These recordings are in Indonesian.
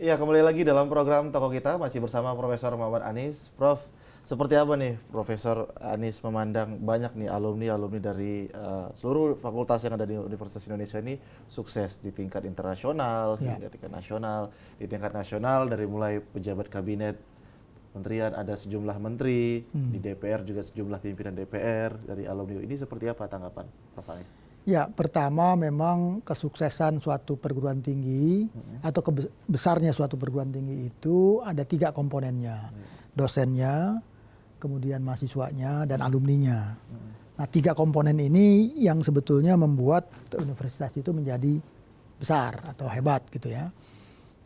Iya, kembali lagi dalam program Toko Kita, masih bersama Profesor Muhammad Anies. Prof, seperti apa nih Profesor Anies memandang banyak nih alumni-alumni dari seluruh fakultas yang ada di Universitas Indonesia ini sukses di tingkat internasional, Ya. hingga tingkat nasional. Di tingkat nasional dari mulai pejabat kabinet, kementerian, ada sejumlah menteri, di DPR juga sejumlah pimpinan DPR dari alumni. Ini seperti apa tanggapan Prof Anies? Ya, pertama memang kesuksesan suatu perguruan tinggi atau besarnya suatu perguruan tinggi itu ada 3 komponennya. Dosennya, kemudian mahasiswanya, dan alumninya. Nah, 3 komponen ini yang sebetulnya membuat universitas itu menjadi besar atau hebat gitu ya.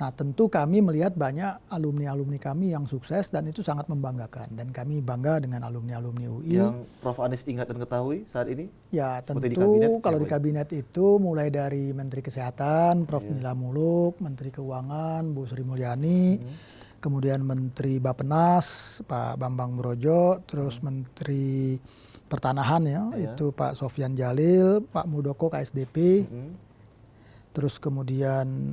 Nah, tentu kami melihat banyak alumni-alumni kami yang sukses dan itu sangat membanggakan. Dan kami bangga dengan alumni-alumni UI. Yang Prof Anies ingat dan ketahui saat ini? Ya, Seperti di tentu kabinet, kalau siapa di kabinet itu mulai dari Menteri Kesehatan, Prof. Iya. Nila Muluk, Menteri Keuangan, Bu Sri Mulyani, kemudian Menteri Bappenas, Pak Bambang Brojo, terus Menteri Pertanahan ya, Iya. itu Pak Sofyan Jalil, Pak Muldoko KSDP, terus kemudian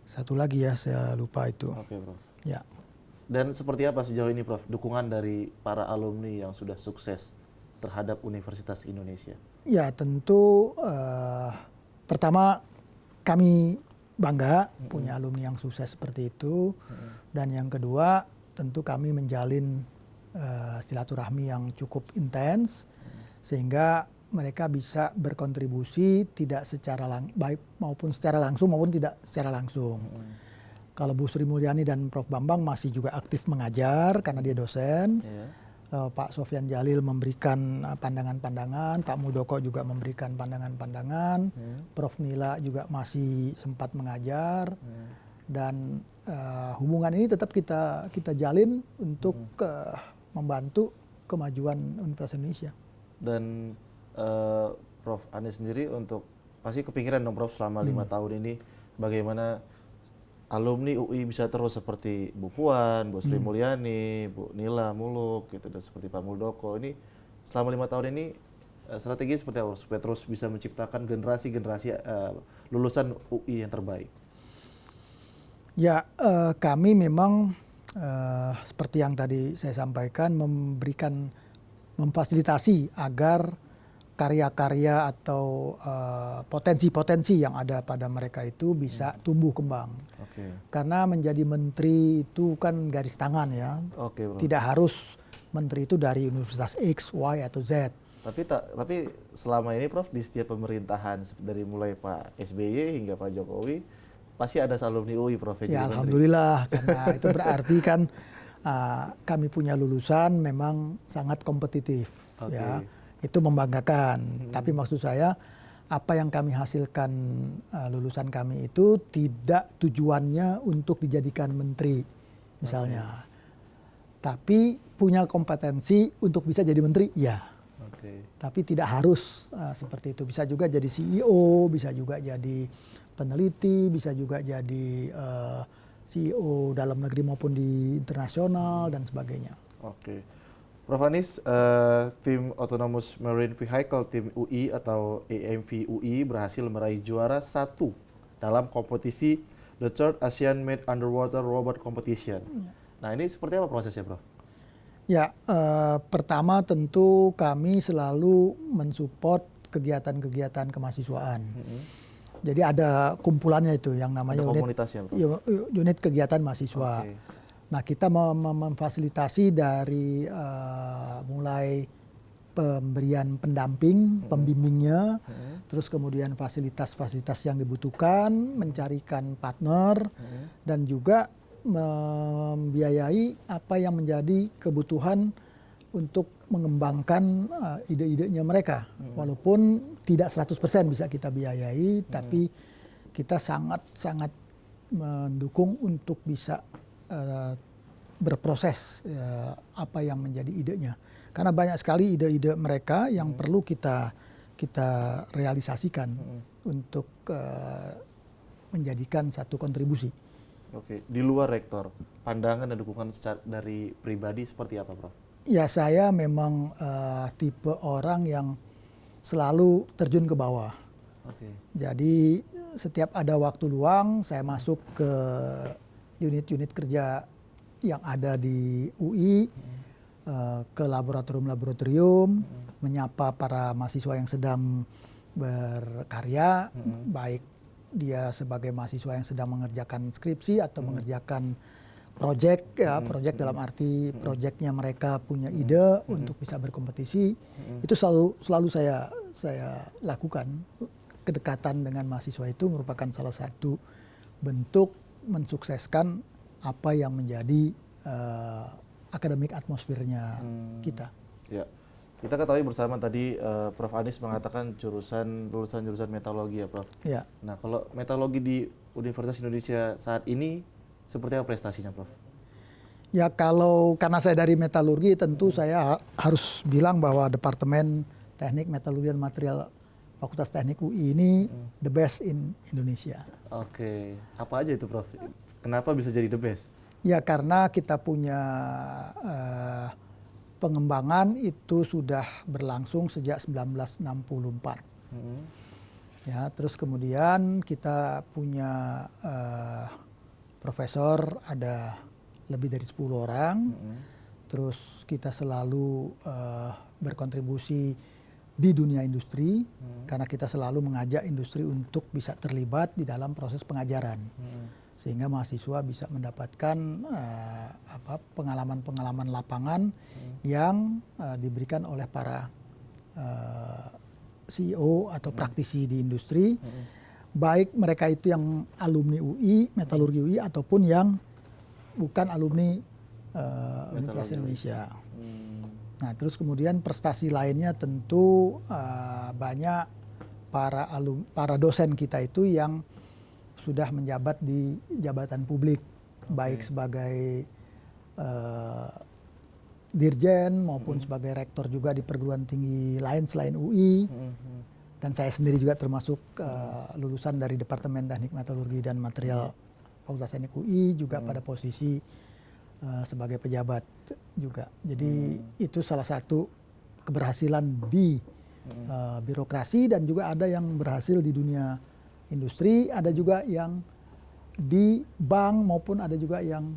satu lagi ya, saya lupa itu. Oke, Prof. Ya. Dan seperti apa sejauh ini, Prof, dukungan dari para alumni yang sudah sukses terhadap Universitas Indonesia? Ya, tentu pertama kami bangga punya alumni yang sukses seperti itu. Dan yang kedua, tentu kami menjalin silaturahmi yang cukup intens sehingga mereka bisa berkontribusi tidak secara baik maupun secara langsung maupun tidak secara langsung. Kalau Bu Sri Mulyani dan Prof Bambang masih juga aktif mengajar karena dia dosen. Iya. Pak Sofyan Jalil memberikan pandangan-pandangan, Pak Muldoko juga memberikan pandangan-pandangan, Prof Nila juga masih sempat mengajar, dan hubungan ini tetap kita jalin untuk membantu kemajuan Universitas Indonesia. Dan Prof Anies sendiri untuk pasti kepikiran dong, Prof, selama 5 tahun ini bagaimana alumni UI bisa terus seperti Bu Puan, Bu Sri Mulyani, Bu Nila Muluk, gitu, dan seperti Pak Muldoko. Ini selama 5 tahun ini strategi seperti apa supaya terus bisa menciptakan generasi-generasi lulusan UI yang terbaik? Ya, kami memang seperti yang tadi saya sampaikan memfasilitasi agar karya-karya atau potensi-potensi yang ada pada mereka itu bisa tumbuh kembang. Oke. Karena menjadi menteri itu kan garis tangan ya. Oke, Bro. Tidak harus menteri itu dari Universitas X, Y, atau Z. Tapi selama ini, Prof, di setiap pemerintahan dari mulai Pak SBY hingga Pak Jokowi pasti ada alumni UI, Prof, yang Ya, jadi menteri. alhamdulillah, karena itu berarti kan kami punya lulusan memang sangat kompetitif. Oke. Ya, itu membanggakan. Tapi maksud saya apa yang kami hasilkan lulusan kami itu tidak tujuannya untuk dijadikan menteri misalnya. Tapi punya kompetensi untuk bisa jadi menteri, ya. Oke. Tapi tidak harus seperti itu. Bisa juga jadi CEO, bisa juga jadi peneliti, bisa juga jadi CEO dalam negeri maupun di internasional dan sebagainya. Oke. Prof Anies, tim Autonomous Marine Vehicle tim UI atau AMV UI berhasil meraih juara 1 dalam kompetisi The Third Asian Made Underwater Robot Competition. Nah, ini seperti apa prosesnya, Prof? Ya, pertama tentu kami selalu mensupport kegiatan-kegiatan kemahasiswaan. Jadi ada kumpulannya itu yang namanya Ada komunitasnya, Prof? unit kegiatan mahasiswa. Oke. Nah, kita memfasilitasi dari mulai pemberian pendamping, pembimbingnya, terus kemudian fasilitas-fasilitas yang dibutuhkan, mencarikan partner, dan juga membiayai apa yang menjadi kebutuhan untuk mengembangkan ide-idenya mereka. Walaupun tidak 100% bisa kita biayai, tapi kita sangat-sangat mendukung untuk bisa berproses apa yang menjadi idenya. Karena banyak sekali ide-ide mereka yang perlu kita realisasikan untuk menjadikan satu kontribusi. Oke, di luar rektor, pandangan dan dukungan dari pribadi seperti apa, Prof? Ya, saya memang tipe orang yang selalu terjun ke bawah. Oke. Jadi setiap ada waktu luang saya masuk ke unit-unit kerja yang ada di UI, ke laboratorium-laboratorium, menyapa para mahasiswa yang sedang berkarya, baik dia sebagai mahasiswa yang sedang mengerjakan skripsi atau mengerjakan project, ya, project dalam arti projectnya mereka punya ide untuk bisa berkompetisi. Itu selalu saya lakukan. Kedekatan dengan mahasiswa itu merupakan salah satu bentuk mensukseskan apa yang menjadi akademik atmosfernya kita. Ya, kita ketahui bersama tadi Prof. Anies mengatakan lulusan jurusan metalurgi ya, Prof. Ya. Nah, kalau metalurgi di Universitas Indonesia saat ini seperti apa prestasinya, Prof? Ya karena saya dari metalurgi tentu saya harus bilang bahwa Departemen Teknik Metalurgi dan Material Fakultas Teknik UI ini the best in Indonesia. Oke, apa aja itu, Prof? Kenapa bisa jadi the best? Ya karena kita punya pengembangan itu sudah berlangsung sejak 1964. Ya, terus kemudian kita punya profesor ada lebih dari 10 orang. Terus kita selalu berkontribusi di dunia industri karena kita selalu mengajak industri untuk bisa terlibat di dalam proses pengajaran. Sehingga mahasiswa bisa mendapatkan pengalaman-pengalaman lapangan yang diberikan oleh para CEO atau praktisi di industri, baik mereka itu yang alumni UI, metalurgi UI, ataupun yang bukan alumni Universitas Indonesia. Nah, terus kemudian prestasi lainnya tentu banyak para dosen kita itu yang sudah menjabat di jabatan publik, baik sebagai dirjen maupun sebagai rektor juga di perguruan tinggi lain selain UI. Dan saya sendiri juga termasuk lulusan dari Departemen Teknik Metalurgi dan Material Fakultas Teknik UI, juga pada posisi sebagai pejabat juga. Jadi itu salah satu keberhasilan di birokrasi, dan juga ada yang berhasil di dunia industri, ada juga yang di bank, maupun ada juga yang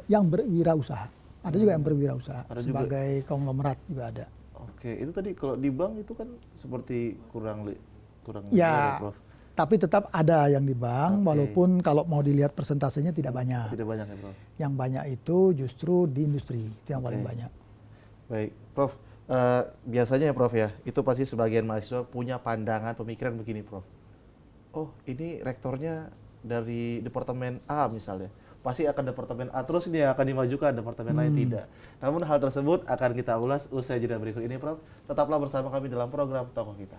berwirausaha. Ada juga yang berwirausaha sebagai konglomerat juga ada. Oke, itu tadi kalau di bank itu kan seperti kurang ya, Prof. Tapi tetap ada yang di bank, walaupun kalau mau dilihat persentasenya tidak banyak. Tidak banyak ya, Prof. Yang banyak itu justru di industri, itu yang paling banyak. Baik, Prof. Biasanya ya, Prof ya, itu pasti sebagian mahasiswa punya pandangan pemikiran begini, Prof. Oh, ini rektornya dari departemen A misalnya. Pasti akan departemen A terus ini akan dimajukan, departemen lain tidak. Namun hal tersebut akan kita ulas usai jeda berikut ini, Prof. Tetaplah bersama kami dalam program Tokoh Kita.